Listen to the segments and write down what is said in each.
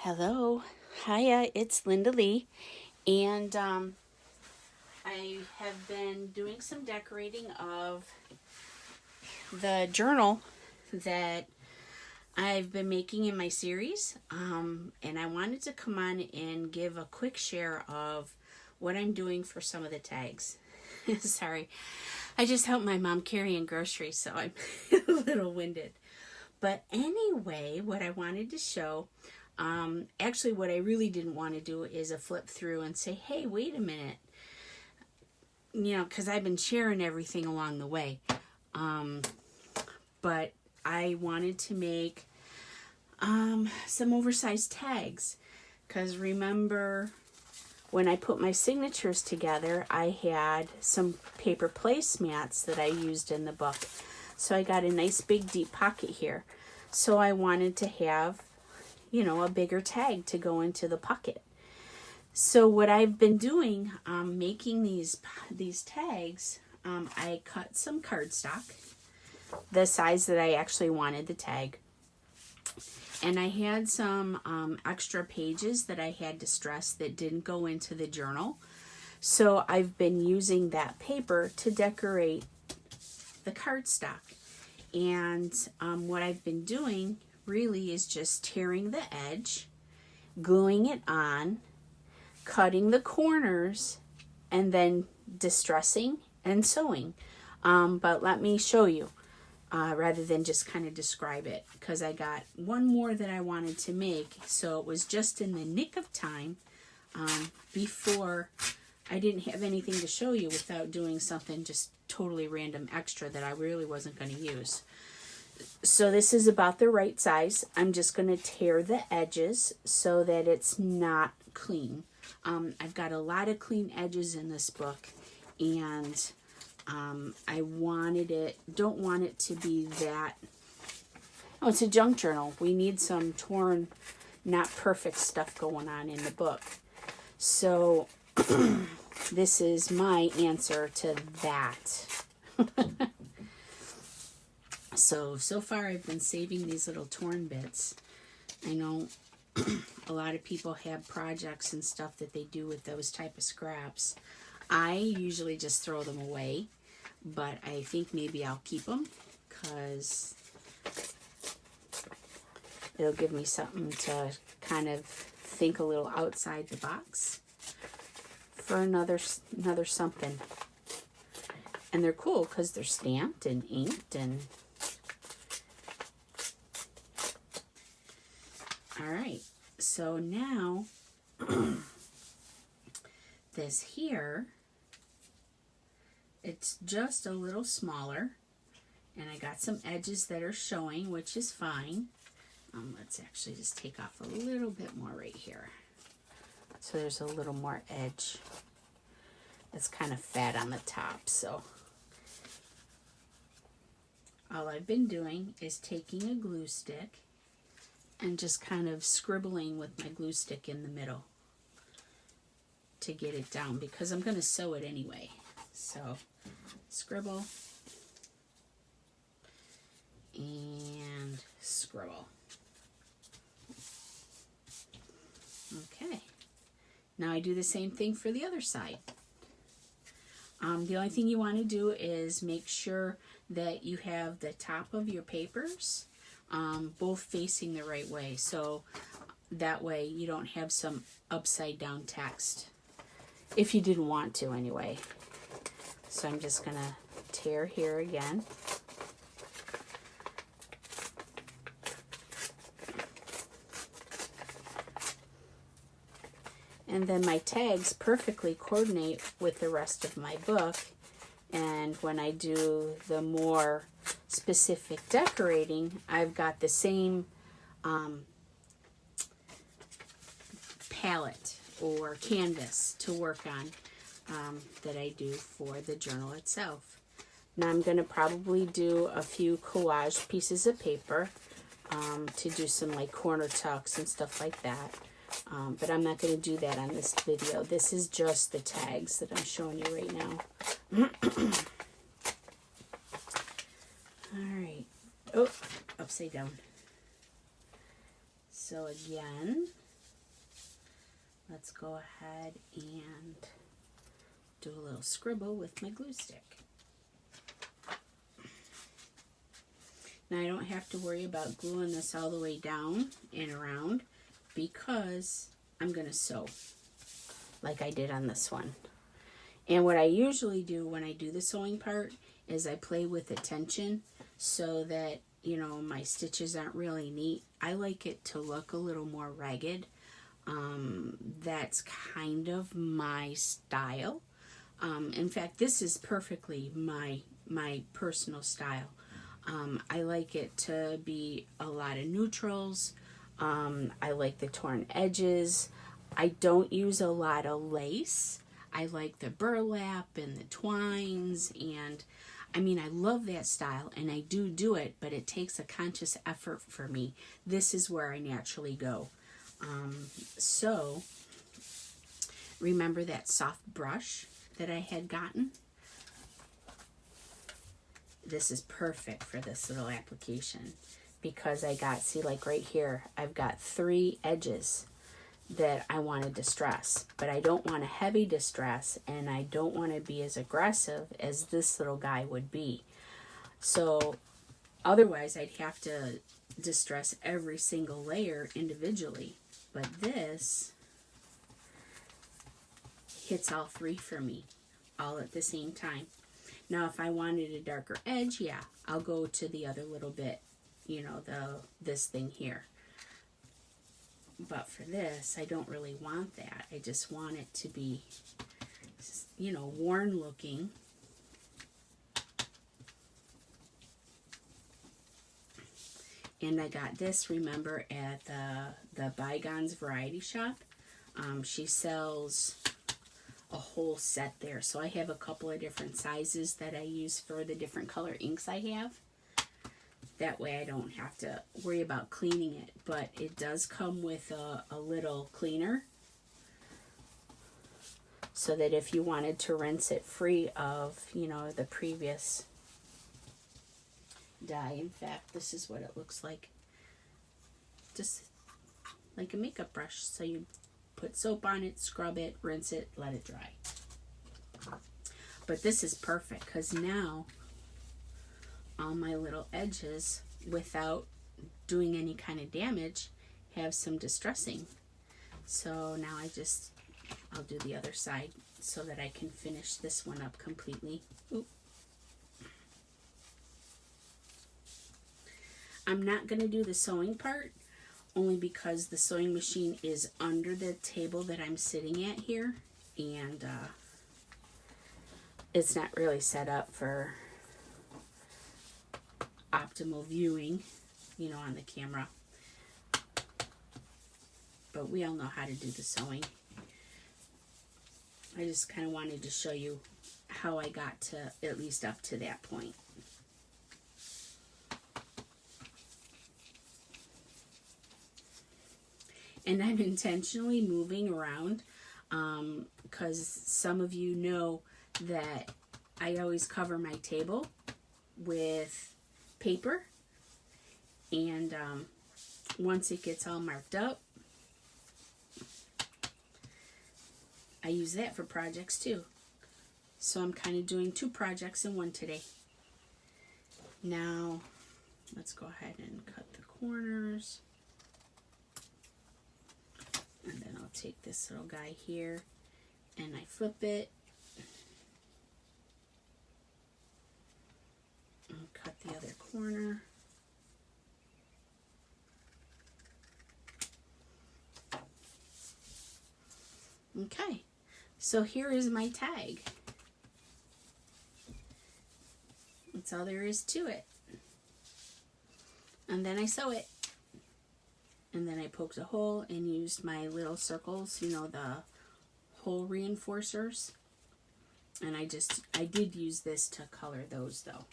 Hello, hiya, it's LindaLee, and I have been doing some decorating of the journal that I've been making in my series, and I wanted to come on and give a quick share of what I'm doing for some of the tags. Sorry, I just helped my mom carrying groceries, so I'm a little winded. But anyway, what I wanted to show, actually what I really didn't want to do is a flip through and say, hey, wait a minute. You know, because I've been sharing everything along the way. But I wanted to make some oversized tags. Because remember, when I put my signatures together, I had some paper placemats that I used in the book. So I got a nice big deep pocket here. So I wanted to have, you know, a bigger tag to go into the pocket. So what I've been doing, making these tags, I cut some cardstock, the size that I actually wanted the tag. And I had some extra pages that I had distressed that didn't go into the journal. So I've been using that paper to decorate the cardstock. And what I've been doing really is just tearing the edge, gluing it on, cutting the corners, and then distressing and sewing. But let me show you rather than just kind of describe it, because I got one more that I wanted to make. So it was just in the nick of time before I didn't have anything to show you without doing something just totally random extra that I really wasn't going to use. So this is about the right size. I'm just going to tear the edges so that it's not clean. I've got a lot of clean edges in this book, and I don't want it to be that. Oh, it's a junk journal. We need some torn, not perfect stuff going on in the book. So this is my answer to that. So far I've been saving these little torn bits. I know a lot of people have projects and stuff that they do with those type of scraps. I usually just throw them away, but I think maybe I'll keep them because it'll give me something to kind of think a little outside the box for another something. And they're cool because they're stamped and inked and all right. So now this here, it's just a little smaller, and I got some edges that are showing, which is fine. Let's actually just take off a little bit more right here. So there's a little more edge. It's kind of fat on the top, so all I've been doing is taking a glue stick and just kind of scribbling with my glue stick in the middle to get it down, because I'm going to sew it anyway. So scribble and scribble. Okay. Now I do the same thing for the other side. The only thing you want to do is make sure that you have the top of your papers both facing the right way, so that way you don't have some upside down text, if you didn't want to anyway. So I'm just going to tear here again. And then my tags perfectly coordinate with the rest of my book. And when I do the more specific decorating, I've got the same palette or canvas to work on that I do for the journal itself. Now I'm going to probably do a few collage pieces of paper to do some like corner tucks and stuff like that. But I'm not going to do that on this video. This is just the tags that I'm showing you right now. Alright. Oh, upside down. So again, let's go ahead and do a little scribble with my glue stick. Now I don't have to worry about gluing this all the way down and around because I'm going to sew like I did on this one. And what I usually do when I do the sewing part is I play with the tension so that, you know, my stitches aren't really neat. I like it to look a little more ragged. That's kind of my style. In fact, this is perfectly my personal style. I like it to be a lot of neutrals. I like the torn edges. I don't use a lot of lace. I like the burlap and the twines, and I mean, I love that style, and I do it, but it takes a conscious effort for me. This is where I naturally go. So, remember that soft brush that I had gotten? This is perfect for this little application because I got, see, like right here, I've got 3 edges that I want to distress, but I don't want a heavy distress, and I don't want to be as aggressive as this little guy would be. So otherwise I'd have to distress every single layer individually, but this hits all 3 for me all at the same time. Now if I wanted a darker edge, yeah, I'll go to the other little bit, you know, this thing here. But for this, I don't really want that. I just want it to be, you know, worn looking. And I got this, remember, at the Bygones Variety Shop. She sells a whole set there. So I have a couple of different sizes that I use for the different color inks I have. That way I don't have to worry about cleaning it. But it does come with a little cleaner, so that if you wanted to rinse it free of, you know, the previous dye. In fact, this is what it looks like. Just like a makeup brush. So you put soap on it, scrub it, rinse it, let it dry. But this is perfect because now all my little edges, without doing any kind of damage, have some distressing. So now I'll do the other side so that I can finish this one up completely. Oop. I'm not going to do the sewing part only because the sewing machine is under the table that I'm sitting at here, and it's not really set up for optimal viewing, you know, on the camera. But we all know how to do the sewing. I just kind of wanted to show you how I got to at least up to that point. And I'm intentionally moving around because some of you know that I always cover my table with paper, and once it gets all marked up, I use that for projects too. So I'm kind of doing 2 projects in one today. Now let's go ahead and cut the corners, and then I'll take this little guy here and I flip it and cut the other corner. Okay, so here is my tag. That's all there is to it. And then I sew it. And then I poked a hole and used my little circles, you know, the hole reinforcers. And I did use this to color those though.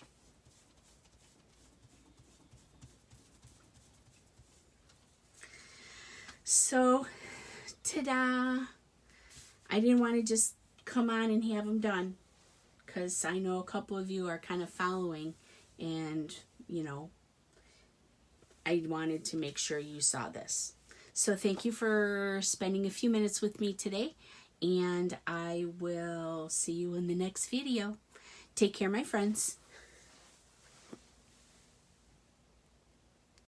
So, ta-da! I didn't want to just come on and have them done, because I know a couple of you are kind of following, and, you know, I wanted to make sure you saw this. So thank you for spending a few minutes with me today, and I will see you in the next video. Take care, my friends.